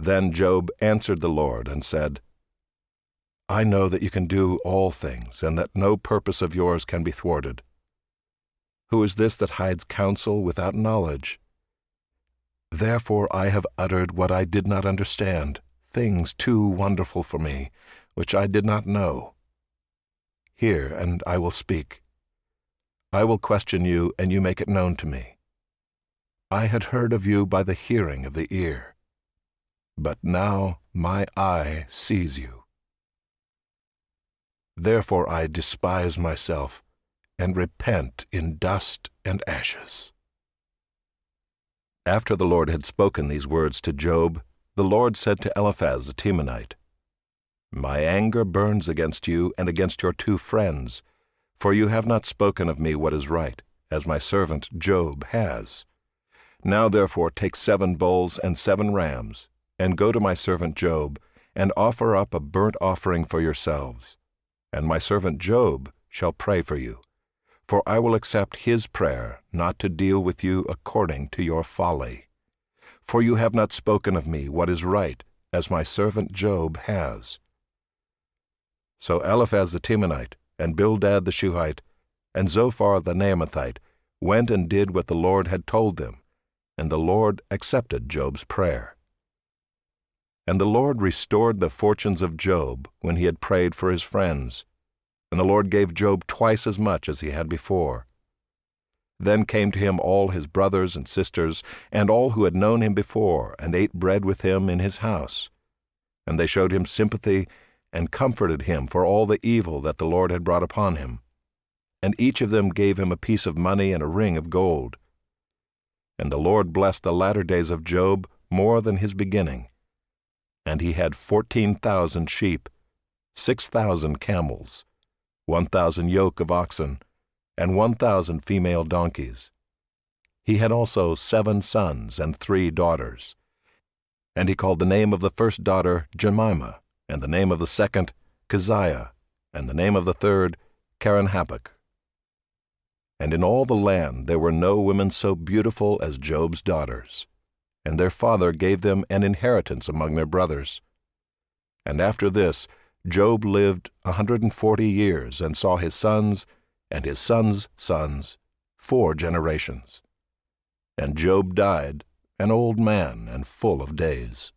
Then Job answered the Lord and said, I know that you can do all things, and that no purpose of yours can be thwarted. Who is this that hides counsel without knowledge? Therefore I have uttered what I did not understand, things too wonderful for me, which I did not know. Hear, and I will speak. I will question you, and you make it known to me. I had heard of you by the hearing of the ear, but now my eye sees you. Therefore I despise myself, and repent in dust and ashes. After the Lord had spoken these words to Job, the Lord said to Eliphaz the Temanite, My anger burns against you and against your 2 friends, for you have not spoken of me what is right, as my servant Job has. Now therefore take 7 bulls and 7 rams, and go to my servant Job, and offer up a burnt offering for yourselves. And my servant Job shall pray for you, for I will accept his prayer not to deal with you according to your folly. For you have not spoken of me what is right, as my servant Job has. So Eliphaz the Temanite, and Bildad the Shuhite, and Zophar the Naamathite went and did what the Lord had told them, and the Lord accepted Job's prayer. And the Lord restored the fortunes of Job when he had prayed for his friends, and the Lord gave Job twice as much as he had before. Then came to him all his brothers and sisters, and all who had known him before, and ate bread with him in his house. And they showed him sympathy, and comforted him for all the evil that the Lord had brought upon him. And each of them gave him a piece of money and a ring of gold. And the Lord blessed the latter days of Job more than his beginning. And he had 14,000 sheep, 6,000 camels, 1,000 yoke of oxen, and 1,000 female donkeys. He had also 7 sons and 3 daughters. And he called the name of the first daughter Jemimah, and the name of the second Keziah, and the name of the third Kerenhappuch. And in all the land there were no women so beautiful as Job's daughters, and their father gave them an inheritance among their brothers. And after this Job lived 140 years, and saw his sons and his sons' sons 4 generations. And Job died, an old man and full of days.